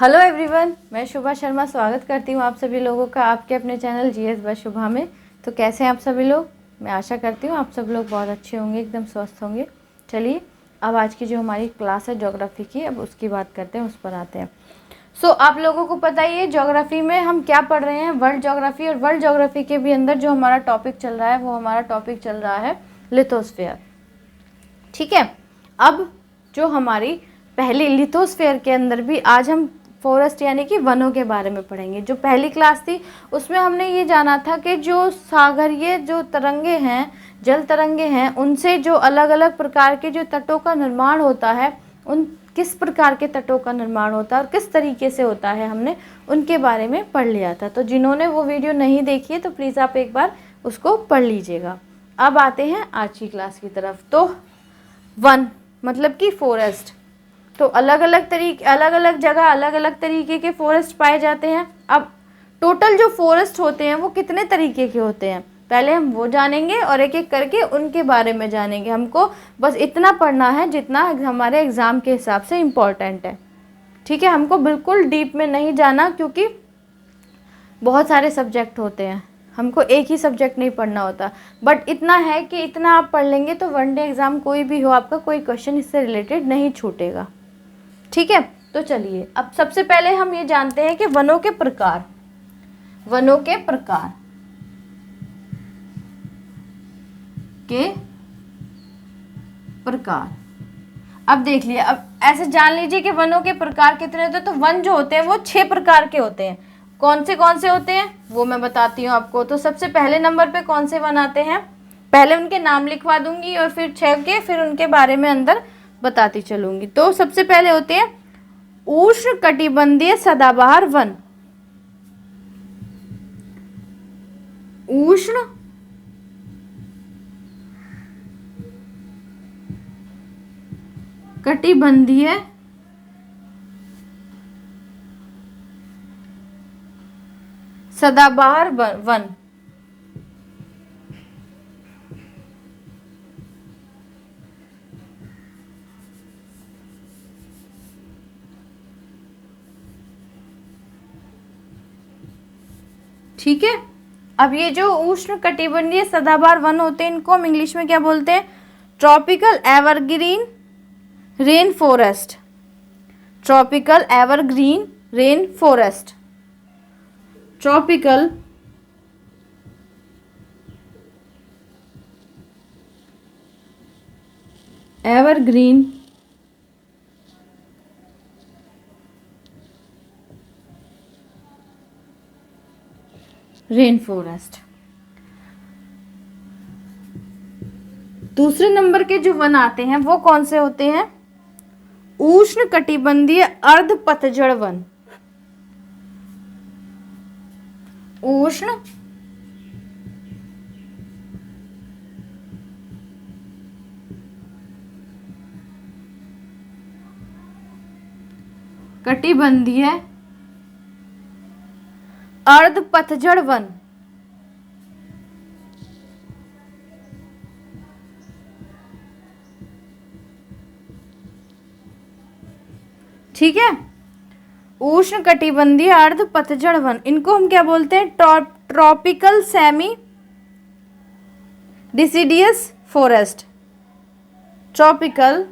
Hello everyone, मैं शुभा शर्मा स्वागत करती हूँ आप सभी लोगों का आपके अपने चैनल जीएस बाय शुभा में। तो कैसे हैं आप सभी लोग? मैं आशा करती हूँ आप सब लोग बहुत अच्छे होंगे, एकदम स्वस्थ होंगे। चलिए अब आज की जो हमारी क्लास है ज्योग्राफी की, अब उसकी बात करते हैं, उस पर आते हैं। आप लोगों को पता ही है ज्योग्राफी में हम क्या पढ़ रहे हैं, वर्ल्ड ज्योग्राफी। और वर्ल्ड ज्योग्राफी के भी अंदर जो हमारा टॉपिक चल रहा है वो हमारा टॉपिक चल रहा है लिथोस्फीयर। ठीक है, अब जो हमारी पहली लिथोस्फीयर के अंदर भी आज हम फॉरेस्ट यानी कि वनों के बारे में पढ़ेंगे। जो पहली क्लास थी उसमें हमने ये जाना था कि जो सागरीय जो तरंगे हैं, जल तरंगे हैं, उनसे जो अलग अलग प्रकार के जो तटों का निर्माण होता है, उन किस प्रकार के तटों का निर्माण होता है और किस तरीके से होता है, हमने उनके बारे में पढ़ लिया था। तो जिन्होंने वो वीडियो नहीं देखी है तो प्लीज़ आप एक बार उसको पढ़ लीजिएगा। अब आते हैं आज की क्लास की तरफ। तो वन मतलब कि फॉरेस्ट, तो अलग अलग जगह अलग अलग तरीके के फॉरेस्ट पाए जाते हैं। अब टोटल जो फॉरेस्ट होते हैं वो कितने तरीके के होते हैं, पहले हम वो जानेंगे और एक एक करके उनके बारे में जानेंगे। हमको बस इतना पढ़ना है जितना हमारे एग्ज़ाम के हिसाब से इम्पॉर्टेंट है। ठीक है, हमको बिल्कुल डीप में नहीं जाना, क्योंकि बहुत सारे सब्जेक्ट होते हैं, हमको एक ही सब्जेक्ट नहीं पढ़ना होता। बट इतना है कि इतना आप पढ़ लेंगे तो वनडे एग्ज़ाम कोई भी हो आपका, कोई क्वेश्चन इससे रिलेटेड नहीं छूटेगा। ठीक है, तो चलिए अब सबसे पहले हम ये जानते हैं कि वनों के प्रकार। वनों के प्रकार अब देख लिया। अब ऐसे जान लीजिए कि वनों के प्रकार कितने होते हैं। तो वन जो होते हैं वो 6 प्रकार के होते हैं। कौन से होते हैं वो मैं बताती हूँ आपको। तो सबसे पहले नंबर पे कौन से वन आते हैं, पहले उनके नाम लिखवा दूंगी और फिर 6 के फिर उनके बारे में अंदर बताती चलूंगी। तो सबसे पहले होते हैं उष्ण कटिबंधीय सदाबहार वन। उष्ण कटिबंधीय सदाबहार वन। ठीक है, अब ये जो उष्ण कटिबंधीय सदाबहार वन होते हैं इनको हम इंग्लिश में क्या बोलते हैं? Tropical evergreen rain forest. Tropical evergreen rain forest. Tropical evergreen rain forest. दूसरे नंबर के जो वन आते हैं वो कौन से होते हैं? उष्ण कटिबंधीय अर्ध पतझड़ वन। उष्ण कटिबंधीय अर्ध पतझड़ वन। ठीक है, उष्ण कटिबंधीय अर्ध पतझड़ वन, इनको हम क्या बोलते हैं? Tropical semi deciduous forest. Tropical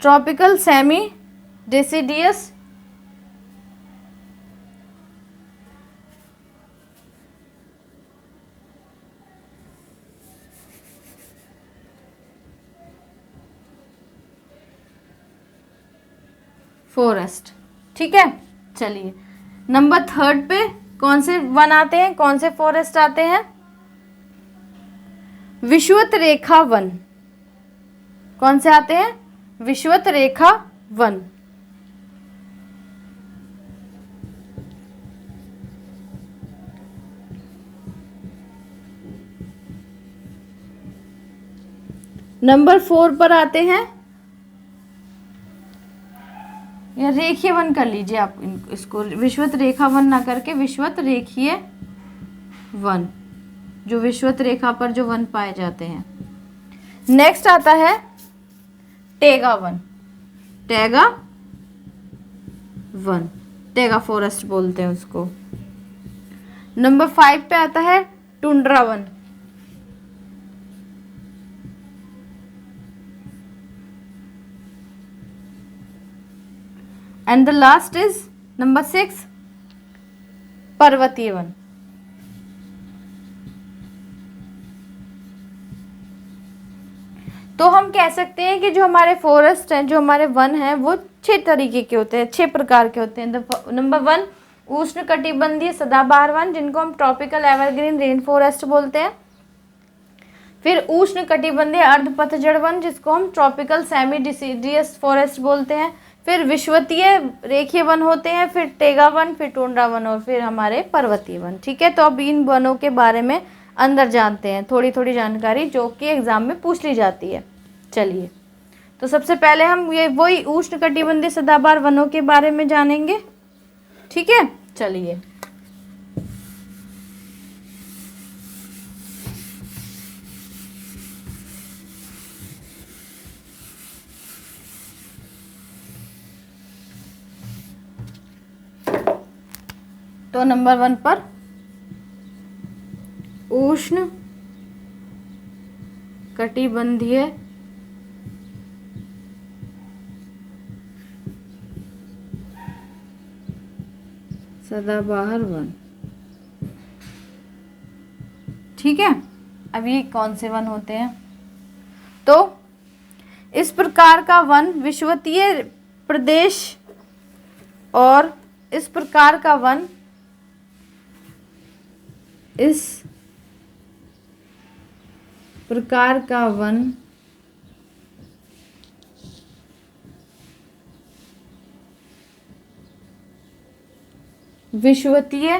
tropical semi deciduous forest. ठीक है, चलिए नंबर 3 पे कौन से वन आते हैं, कौन से फॉरेस्ट आते हैं? विषुवत रेखा वन। कौन से आते हैं? विषुवत रेखा वन। नंबर 4 पर आते हैं या रेखीय वन कर लीजिए आप, इसको विषुवत रेखा वन ना करके विषुवत रेखीय वन, जो विषुवत रेखा पर जो वन पाए जाते हैं। नेक्स्ट आता है Tega one. Tega one, Tega forest बोलते हैं उसको। नंबर 5 पे आता है tundra one. And the last is number 6 पर्वतीय वन। तो हम कह सकते हैं कि जो हमारे फॉरेस्ट हैं, जो हमारे वन हैं, वो 6 तरीके के होते हैं, 6 प्रकार के होते हैं। नंबर 1 उष्ण कटिबंधीय सदाबहार वन, जिनको हम ट्रॉपिकल एवरग्रीन रेन फॉरेस्ट बोलते हैं। फिर उष्ण कटिबंधीय अर्ध पतझड़ वन, जिसको हम ट्रॉपिकल सेमी डिसिडियस फॉरेस्ट बोलते हैं। फिर विषुवतीय रेखीय वन होते हैं, फिर टेगा वन, फिर टुंड्रा वन, और फिर हमारे पर्वतीय वन। ठीक है, तो अब इन वनों के बारे में अंदर जानते हैं, थोड़ी थोड़ी जानकारी जो कि एग्जाम में पूछ ली जाती है। चलिए, तो सबसे पहले हम ये वही उष्ण कटिबंधीय सदाबहार वनों के बारे में जानेंगे। ठीक है, चलिए। तो नंबर 1 पर उष्ण कटिबंधीय सदाबहार वन। ठीक है, अब ये कौन से वन होते हैं? तो इस प्रकार का वन विषुवतीय प्रदेश, और इस प्रकार का वन विषुवतीय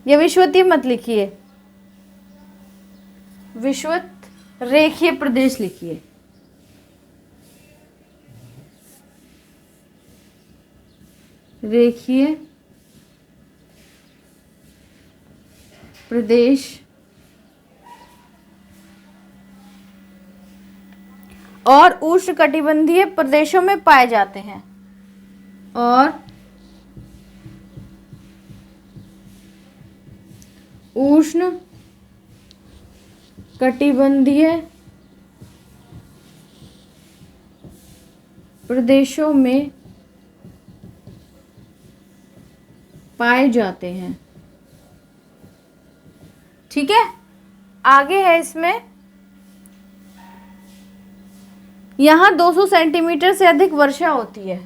या विषुवतीय मत लिखिए, विषुवत रेखीय प्रदेश लिखिए। रेखीय प्रदेश और उष्ण कटिबंधीय प्रदेशों में पाए जाते हैं, और उष्ण कटिबंधीय प्रदेशों में पाए जाते हैं। ठीक है, आगे है इसमें, यहां 200 सेंटीमीटर से अधिक वर्षा होती है।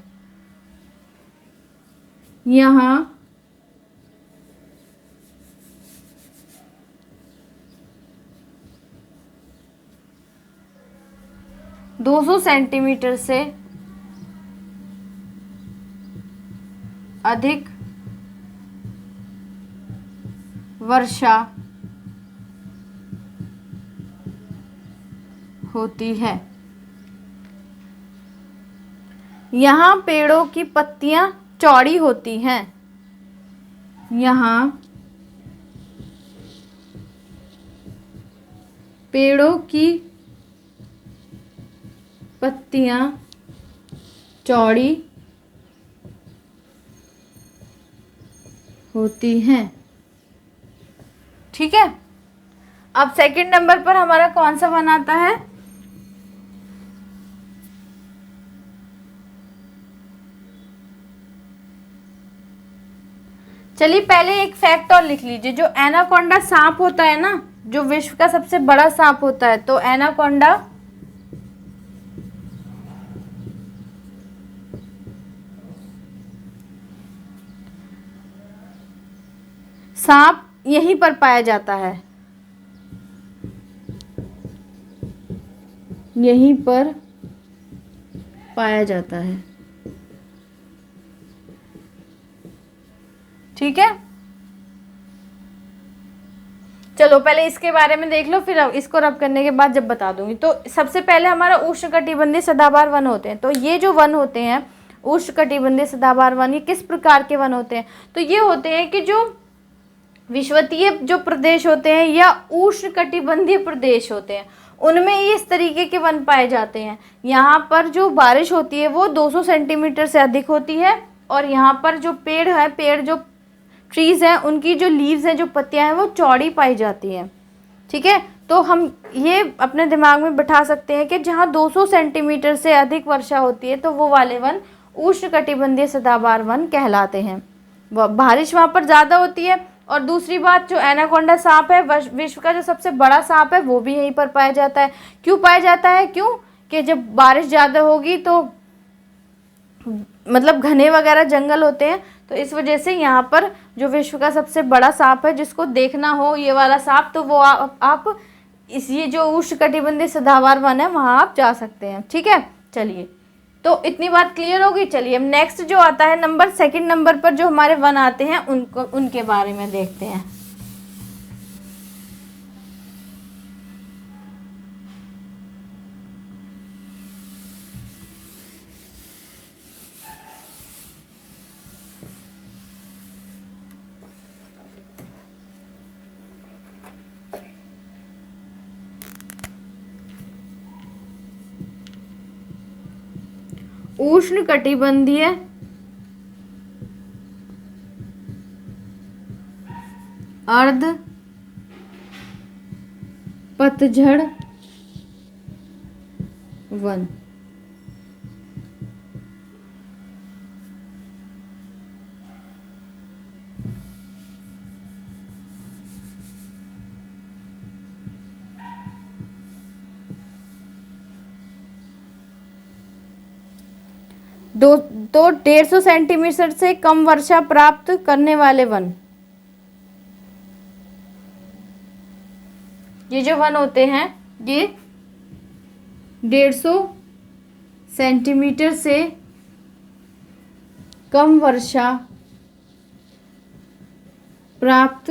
यहां 200 सेंटीमीटर से अधिक वर्षा होती है। यहाँ पेड़ों की पत्तियां चौड़ी होती हैं। यहाँ पेड़ों की पत्तियां चौड़ी होती हैं। ठीक है, अब सेकंड नंबर पर हमारा कौन सा वन आता है? चलिए, पहले एक फैक्ट और लिख लीजिए। जो एनाकोंडा सांप होता है ना, जो विश्व का सबसे बड़ा सांप होता है, तो एनाकोंडा सांप यहीं पर पाया जाता है, यहीं पर पाया जाता है। ठीक है, चलो पहले इसके बारे में देख लो, फिर इसको रब करने के बाद जब बता दूंगी। तो सबसे पहले हमारा उष्णकटिबंधीय सदाबहार वन होते हैं। तो ये जो वन होते हैं उष्णकटिबंधीय सदाबहार वन, ये किस प्रकार के वन होते हैं? तो ये होते हैं कि जो विषुवतीय जो प्रदेश होते हैं या उष्णकटिबंधीय प्रदेश होते हैं, उनमें ये इस तरीके के वन पाए जाते हैं। यहाँ पर जो बारिश होती है वो 200 सेंटीमीटर से अधिक होती है, और यहाँ पर जो पेड़ जो ट्रीज़ हैं, उनकी जो लीव्स हैं, जो पत्तियाँ हैं, वो चौड़ी पाई जाती हैं। ठीक है, तो हम ये अपने दिमाग में बिठा सकते हैं कि जहाँ 200 सेंटीमीटर से अधिक वर्षा होती है तो वो वाले वन उष्णकटिबंधीय सदाबहार वन कहलाते हैं। बारिश वहाँ पर ज़्यादा होती है। और दूसरी बात, जो एनाकोंडा सांप है, विश्व का जो सबसे बड़ा सांप है, वो भी यहीं पर पाया जाता है। क्यों पाया जाता है? क्यों कि जब बारिश ज़्यादा होगी तो मतलब घने वगैरह जंगल होते हैं, तो इस वजह से यहाँ पर जो विश्व का सबसे बड़ा सांप है, जिसको देखना हो ये वाला सांप, तो वो आप इस ये जो उष्णकटिबंधीय सदाबहार वन है वहाँ आप जा सकते हैं। ठीक है, चलिए, तो इतनी बात क्लियर होगी। चलिए अब नेक्स्ट जो आता है सेकंड नंबर पर जो हमारे वन आते हैं उनके बारे में देखते हैं। उष्णकटिबंधीय अर्ध पतझड़ वन। तो 150 सेंटीमीटर से कम वर्षा प्राप्त करने वाले वन, ये जो वन होते हैं ये 150 सेंटीमीटर से कम वर्षा प्राप्त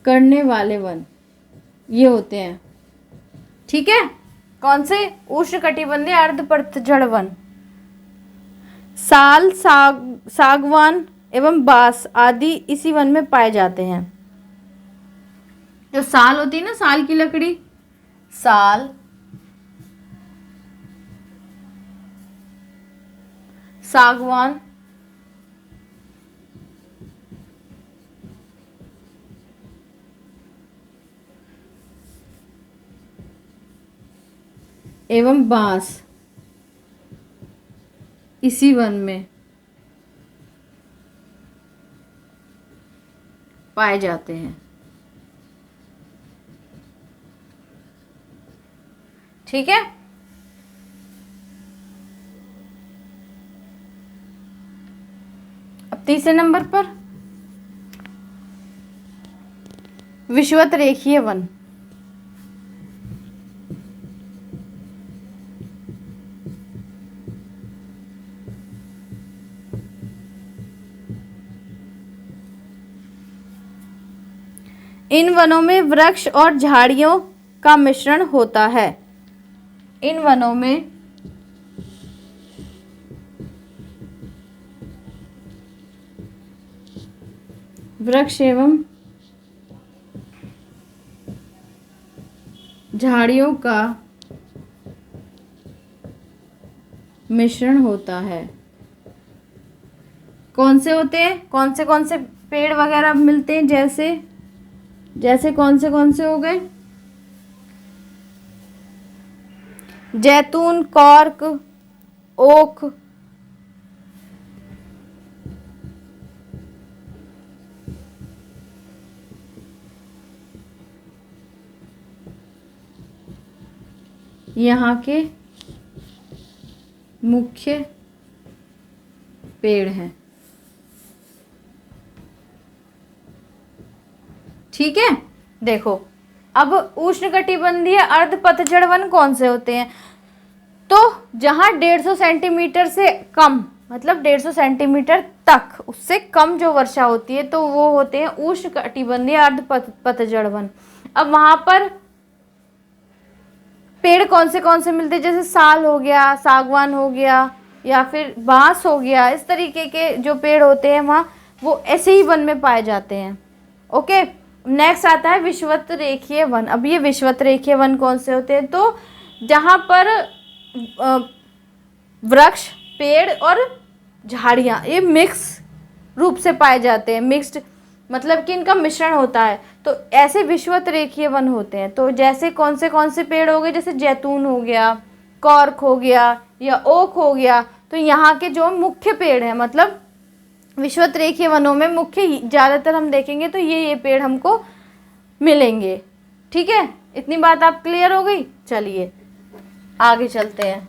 करने वाले वन ये होते हैं। ठीक है, कौन से? उष्णकटिबंधीय अर्ध पतझड़ वन। साल, सागवान एवं बांस आदि इसी वन में पाए जाते हैं। जो साल होती है ना, साल की लकड़ी, साल, सागवान, एवं बांस इसी वन में पाए जाते हैं। ठीक है, अब तीसरे नंबर पर विषुवत रेखीय वन। इन वनों में वृक्ष और झाड़ियों का मिश्रण होता है। इन वनों में वृक्ष एवं झाड़ियों का मिश्रण होता है। कौन से होते हैं? कौन से पेड़ वगैरह मिलते हैं? जैसे कौन से हो गए? जैतून, कॉर्क, ओक, यहाँ के मुख्य पेड़ हैं। ठीक है, देखो अब उष्णकटिबंधीय अर्ध पतझड़ वन कौन से होते हैं? तो जहाँ 150 सेंटीमीटर से कम, मतलब 150 सेंटीमीटर तक, उससे कम जो वर्षा होती है तो वो होते हैं उष्णकटिबंधीय अर्ध पतझड़ वन। अब वहां पर पेड़ कौन से मिलते हैं, जैसे साल हो गया, सागवान हो गया, या फिर बांस हो गया, इस तरीके के जो पेड़ होते हैं वहाँ वो ऐसे ही वन में पाए जाते हैं। ओके, नेक्स्ट आता है विषुवत रेखीय वन। अब ये विषुवत रेखीय वन कौन से होते हैं, तो जहाँ पर वृक्ष, पेड़ और झाड़ियाँ ये मिक्स रूप से पाए जाते हैं, मिक्स्ड मतलब कि इनका मिश्रण होता है, तो ऐसे विषुवत रेखीय वन होते हैं। तो जैसे कौन से पेड़ हो गए, जैसे जैतून हो गया, कॉर्क हो गया या ओक हो गया, तो यहाँ के जो मुख्य पेड़ हैं, मतलब विषुवत रेखीय वनों में मुख्य ज़्यादातर हम देखेंगे तो ये पेड़ हमको मिलेंगे। ठीक है, इतनी बात आप क्लियर हो गई। चलिए आगे चलते हैं।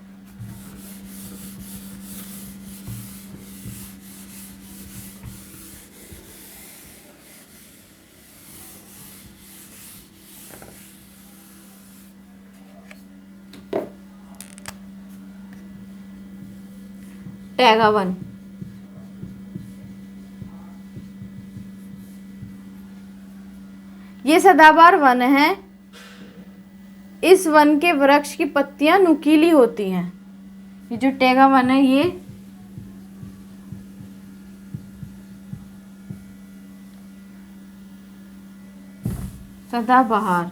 टैगा वन, ये सदाबहार वन है। इस वन के वृक्ष की पत्तियां नुकीली होती हैं। ये जो टैगा वन है ये सदाबहार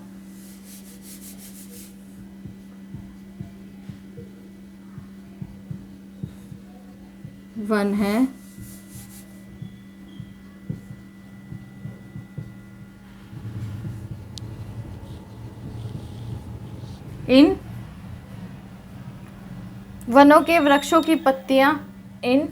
वन है। इन वनों के वृक्षों की पत्तियां इन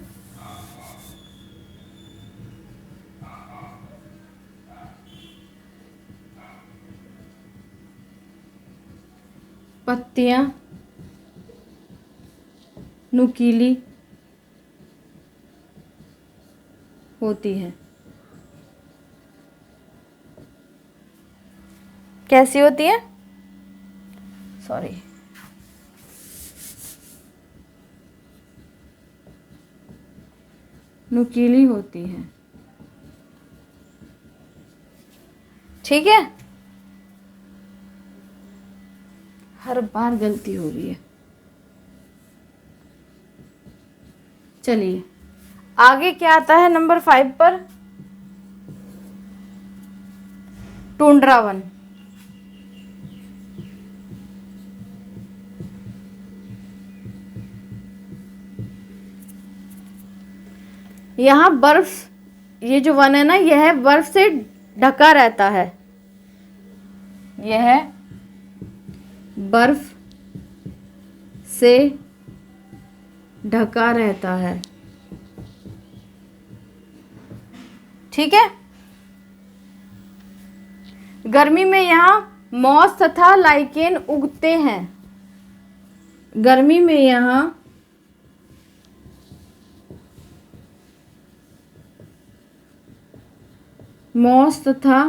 पत्तियां नुकीली होती है। कैसी होती है, सॉरी, नुकीली होती है। ठीक है, हर बार गलती हो रही है। चलिए आगे क्या आता है नंबर 5 पर, टुंड्रा वन। यहाँ बर्फ, ये जो वन है ना, यह बर्फ से ढका रहता है। यह बर्फ से ढका रहता है। ठीक है, गर्मी में यहाँ मॉस तथा लाइकेन उगते हैं। गर्मी में यहाँ मॉस तथा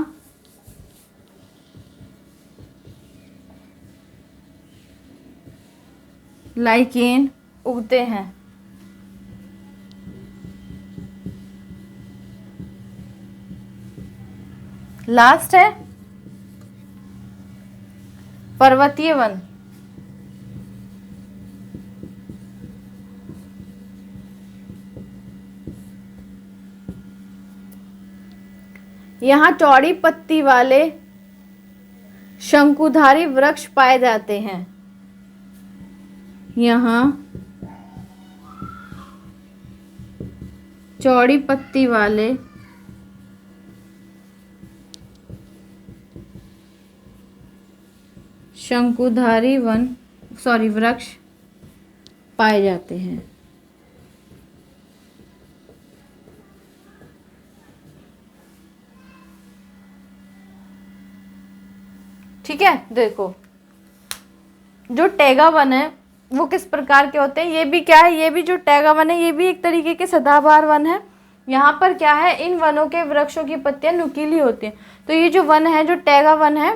लाइकेन उगते हैं। लास्ट है पर्वतीय वन। यहाँ चौड़ी पत्ती वाले शंकुधारी वृक्ष पाए जाते हैं। यहाँ चौड़ी पत्ती वाले शंकुधारी वृक्ष पाए जाते हैं। ठीक है, देखो जो टैगा वन है वो किस प्रकार के होते हैं। ये भी क्या है, ये भी जो टैगा वन है ये भी एक तरीके के सदाबहार वन है। यहाँ पर क्या है, इन वनों के वृक्षों की पत्तियां नुकीली होती हैं। तो ये जो वन है, जो टैगा वन है,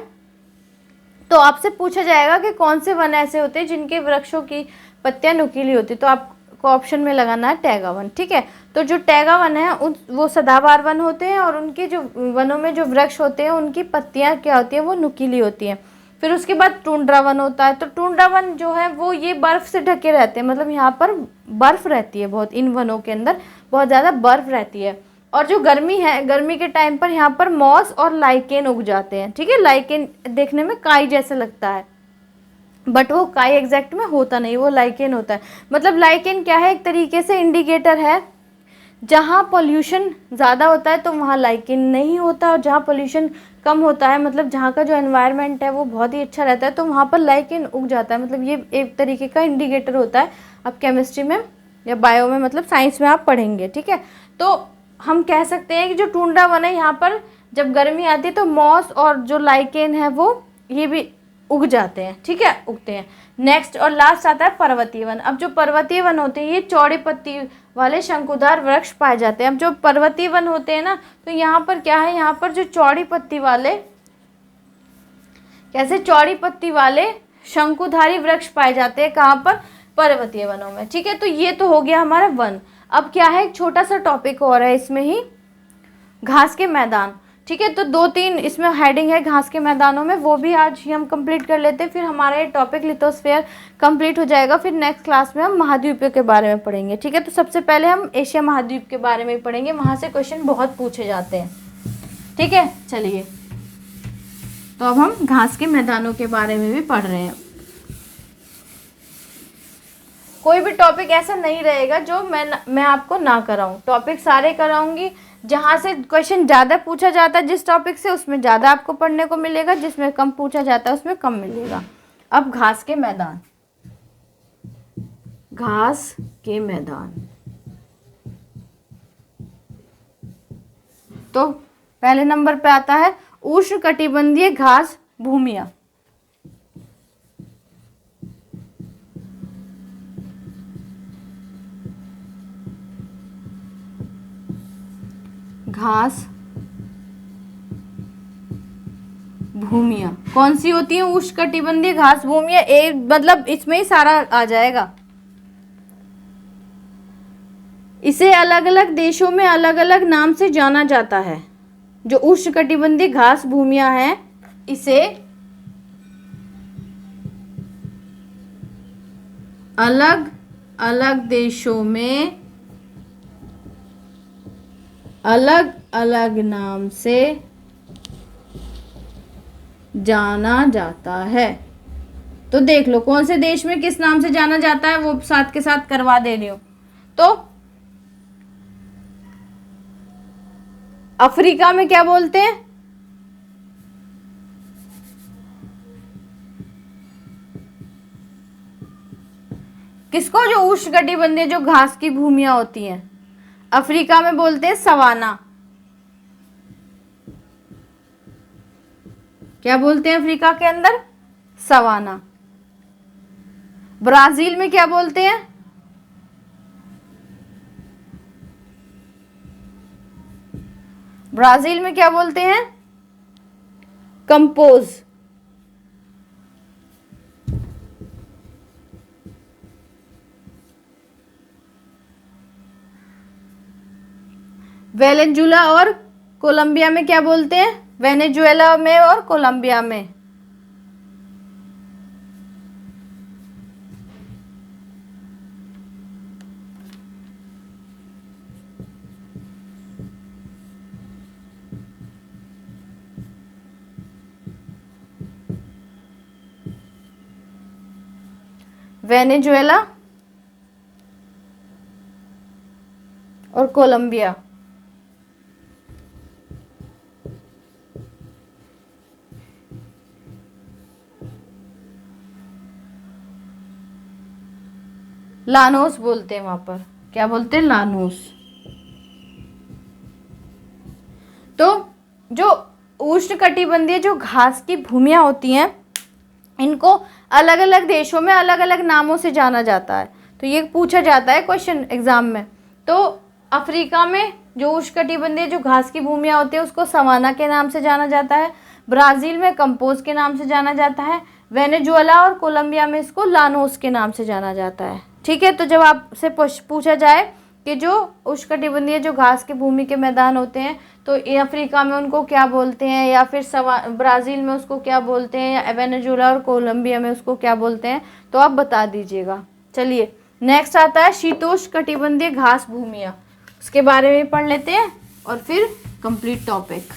तो आपसे पूछा जाएगा कि कौन से वन ऐसे होते हैं जिनके वृक्षों की पत्तियां नुकीली होती है। तो आप आपको ऑप्शन में लगाना है टैगा वन। ठीक है, तो जो टैगा वन है वो सदाबहार वन होते हैं और उनके जो वनों में जो वृक्ष होते हैं उनकी पत्तियां क्या होती हैं, वो नुकीली होती हैं। फिर उसके बाद टुंड्रा वन होता है। तो टुंड्रा वन जो है वो ये बर्फ़ से ढके रहते हैं, मतलब यहाँ पर बर्फ़ रहती है बहुत, इन वनों के अंदर बहुत ज़्यादा बर्फ़ रहती है। और जो गर्मी है, गर्मी के टाइम पर यहाँ पर मॉस और लाइकेन उग जाते हैं। ठीक है, लाइकेन देखने में काई जैसा लगता है बट वो काई एग्जैक्ट में होता नहीं, वो लाइकेन होता है। मतलब लाइकेन क्या है, एक तरीके से इंडिकेटर है। जहाँ पोल्यूशन ज़्यादा होता है तो वहाँ लाइकेन नहीं होता, और जहाँ पोल्यूशन कम होता है, मतलब जहाँ का जो एनवायरनमेंट है वो बहुत ही अच्छा रहता है, तो वहाँ पर लाइकेन उग जाता है। मतलब ये एक तरीके का इंडिकेटर होता है। अब केमिस्ट्री में या बायो में, मतलब साइंस में आप पढ़ेंगे। ठीक है, तो हम कह सकते हैं कि जो टुंड्रा वन है यहाँ पर जब गर्मी आती है तो मॉस और जो लाइकेन है वो ये भी उग जाते हैं। ठीक है, उगते हैं। नेक्स्ट और लास्ट आता है पर्वतीय वन। अब जो पर्वतीय वन होते हैं ये चौड़ी पत्ती वाले शंकुधार वृक्ष पाए जाते हैं। अब जो पर्वतीय वन होते हैं ना, तो यहाँ पर क्या है, यहाँ पर जो चौड़ी पत्ती वाले, कैसे चौड़ी पत्ती वाले शंकुधारी वृक्ष पाए जाते हैं, कहाँ पर, पर्वतीय वनों में। ठीक है, तो ये तो हो गया हमारा वन। अब क्या है, एक छोटा सा टॉपिक और है इसमें ही, घास के मैदान। ठीक है, तो 2-3 इसमें हेडिंग है घास के मैदानों में, वो भी आज ही हम कंप्लीट कर लेते हैं। फिर हमारा ये टॉपिक लिथोस्फीयर कंप्लीट हो जाएगा। फिर नेक्स्ट क्लास में हम महाद्वीपों के बारे में पढ़ेंगे। ठीक है, तो सबसे पहले हम एशिया महाद्वीप के बारे में पढ़ेंगे, वहाँ से क्वेश्चन बहुत पूछे जाते हैं। ठीक है, चलिए, तो अब हम घास के मैदानों के बारे में भी पढ़ रहे हैं। कोई भी टॉपिक ऐसा नहीं रहेगा जो मैं आपको ना कराऊं, टॉपिक सारे कराऊंगी। जहाँ से क्वेश्चन ज़्यादा पूछा जाता है जिस टॉपिक से, उसमें ज़्यादा आपको पढ़ने को मिलेगा, जिसमें कम पूछा जाता है उसमें कम मिलेगा। अब घास के मैदान, घास के मैदान, तो पहले नंबर पे आता है उष्णकटिबंधीय घास भूमियां। घास भूमियां कौन सी होती हैं, उष्णकटिबंधीय घास भूमियां। एक मतलब इसमें ही सारा आ जाएगा। इसे अलग अलग देशों में अलग अलग नाम से जाना जाता है। जो उष्णकटिबंधीय घास भूमियां हैं, इसे अलग अलग देशों में अलग अलग नाम से जाना जाता है। तो देख लो कौन से देश में किस नाम से जाना जाता है, वो साथ के साथ करवा दे रही हूं। तो अफ्रीका में क्या बोलते हैं, किसको, जो उष्णकटिबंधीय जो घास की भूमियां होती हैं, अफ्रीका में बोलते हैं सवाना। क्या बोलते हैं अफ्रीका के अंदर, सवाना। ब्राजील में क्या बोलते हैं, ब्राजील में क्या बोलते हैं, कंपोज। वेनेजुला और कोलंबिया में क्या बोलते हैं, वेनेजुएला में और कोलंबिया में वेनेजुएला और कोलंबिया। लानोस बोलते हैं, वहां पर क्या बोलते हैं, लानोस। तो जो उष्णकटिबंधीय जो घास की भूमियां होती हैं, इनको अलग अलग देशों में अलग अलग नामों से जाना जाता है। तो ये पूछा जाता है क्वेश्चन एग्जाम में। तो अफ्रीका में जो उष्णकटिबंधीय जो घास की भूमियां होती है उसको सवाना के नाम से जाना जाता है। ब्राज़ील में कंपोज के नाम से जाना जाता है। वेनेजुएला और कोलंबिया में इसको लानोस के नाम से जाना जाता है। ठीक है, तो जब आपसे पूछा जाए कि जो उष्णकटिबंधीय जो घास के भूमि के मैदान होते हैं तो अफ्रीका में उनको क्या बोलते हैं, या फिर ब्राज़ील में उसको क्या बोलते हैं, या वेनेजुएला और कोलंबिया में उसको क्या बोलते हैं, तो आप बता दीजिएगा। चलिए नेक्स्ट आता है शीतोष्णकटिबंधीय घास भूमियाँ, उसके बारे में पढ़ लेते हैं और फिर कंप्लीट टॉपिक।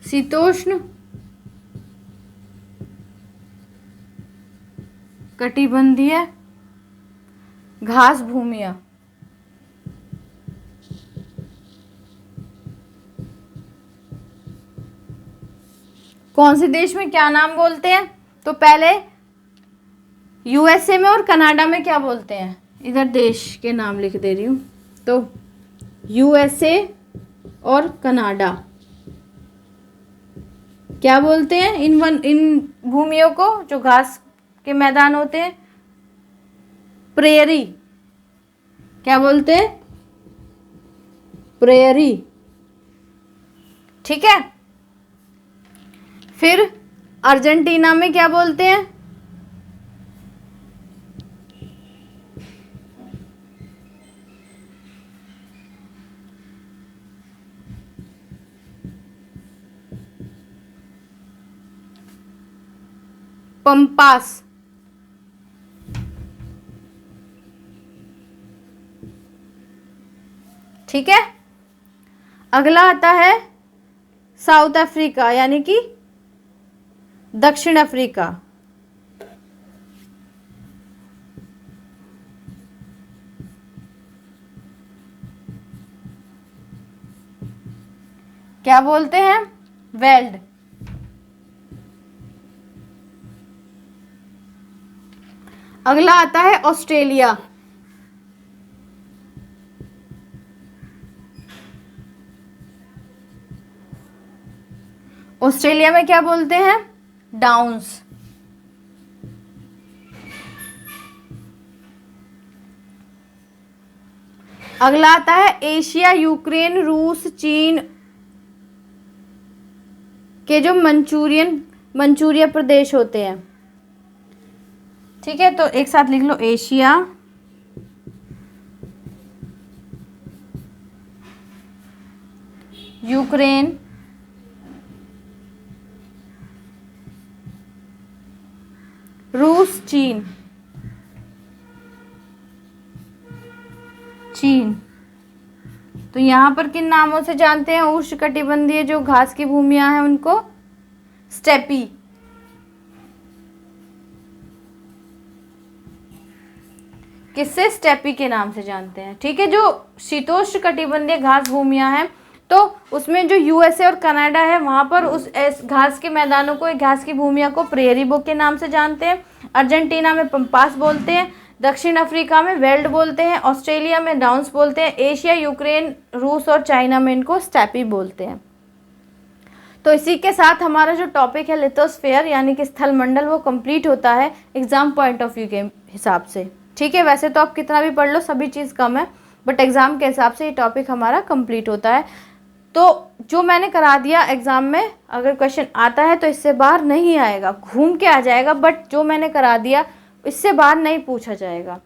शीतोष्ण कटिबंधीय घास भूमियाँ कौन से देश में क्या नाम बोलते हैं, तो पहले यूएसए में और कनाडा में क्या बोलते हैं, इधर देश के नाम लिख दे रही हूँ, तो यूएसए और कनाडा क्या बोलते हैं इन भूमियों को जो घास के मैदान होते हैं, प्रेयरी, क्या बोलते हैं, प्रेयरी। ठीक है, फिर अर्जेंटीना में क्या बोलते हैं, पंपास। ठीक है, अगला आता है साउथ अफ्रीका यानी कि दक्षिण अफ्रीका। क्या बोलते हैं, वेल्ड। अगला आता है ऑस्ट्रेलिया। ऑस्ट्रेलिया में क्या बोलते हैं, डाउन्स। अगला आता है एशिया, यूक्रेन, रूस, चीन के जो मंचूरिया प्रदेश होते हैं। ठीक है, तो एक साथ लिख लो, एशिया, यूक्रेन, रूस, चीन। तो यहाँ पर किन नामों से जानते हैं, उष्णकटिबंधीय जो घास की भूमियां हैं उनको स्टेपी। किससे, स्टेपी के नाम से जानते हैं। ठीक है, जो शीतोष्णकटिबंधीय घास भूमियां हैं तो उसमें जो यूएसए और कनाडा है वहाँ पर उस घास के मैदानों को, घास की भूमिया को प्रेयरी बो के नाम से जानते हैं। अर्जेंटीना में पंपास बोलते हैं, दक्षिण अफ्रीका में वेल्ड बोलते हैं, ऑस्ट्रेलिया में डाउन्स बोलते हैं, एशिया, यूक्रेन, रूस और चाइना में इनको स्टेपी बोलते हैं। तो इसी के साथ हमारा जो टॉपिक है लिथोस्फेयर यानी कि स्थल मंडल वो कंप्लीट होता है एग्जाम पॉइंट ऑफ व्यू के हिसाब से। ठीक है, वैसे तो आप कितना भी पढ़ लो सभी चीज़ कम है, बट एग्ज़ाम के हिसाब से ये टॉपिक हमारा कंप्लीट होता है। तो जो मैंने करा दिया एग्ज़ाम में अगर क्वेश्चन आता है तो इससे बाहर नहीं आएगा, घूम के आ जाएगा, बट जो मैंने करा दिया इससे बाहर नहीं पूछा जाएगा।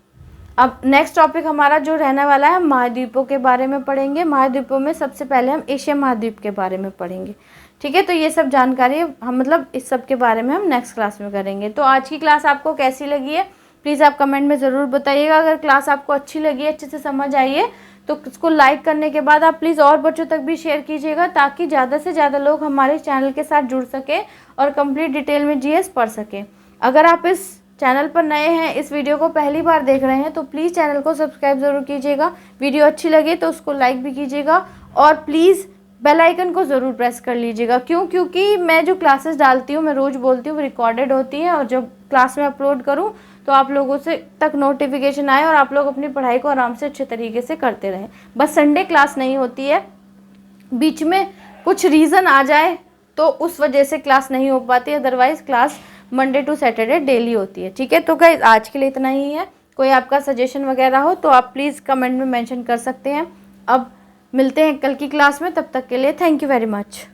अब नेक्स्ट टॉपिक हमारा जो रहने वाला है महाद्वीपों के बारे में पढ़ेंगे। महाद्वीपों में सबसे पहले हम एशिया महाद्वीप के बारे में पढ़ेंगे। ठीक है, तो ये सब जानकारी हम मतलब इस सब के बारे में हम नेक्स्ट क्लास में करेंगे। तो आज की क्लास आपको कैसी लगी है प्लीज़ आप कमेंट में ज़रूर बताइएगा। अगर क्लास आपको अच्छी लगी, अच्छे से समझ आई है तो इसको लाइक करने के बाद आप प्लीज़ और बच्चों तक भी शेयर कीजिएगा ताकि ज़्यादा से ज़्यादा लोग हमारे चैनल के साथ जुड़ सके और कंप्लीट डिटेल में जीएस पढ़ सकें। अगर आप इस चैनल पर नए हैं, इस वीडियो को पहली बार देख रहे हैं तो प्लीज़ चैनल को सब्सक्राइब ज़रूर कीजिएगा। वीडियो अच्छी लगे तो उसको लाइक भी कीजिएगा और प्लीज़ बेल आइकन को ज़रूर प्रेस कर लीजिएगा। क्योंकि मैं जो क्लासेस डालती हूँ, मैं रोज़ बोलती हूँ, वो रिकॉर्डेड होती है और जब क्लास में अपलोड करूँ तो आप लोगों से तक नोटिफिकेशन आए और आप लोग अपनी पढ़ाई को आराम से अच्छे तरीके से करते रहें। बस संडे क्लास नहीं होती है, बीच में कुछ रीज़न आ जाए तो उस वजह से क्लास नहीं हो पाती, otherwise class Monday to Saturday daily होती है। ठीक है, तो गाइज आज के लिए इतना ही है। कोई आपका सजेशन वगैरह हो तो आप प्लीज़ कमेंट में मेंशन कर सकते हैं। अब मिलते हैं कल की क्लास में, तब तक के लिए थैंक यू वेरी मच।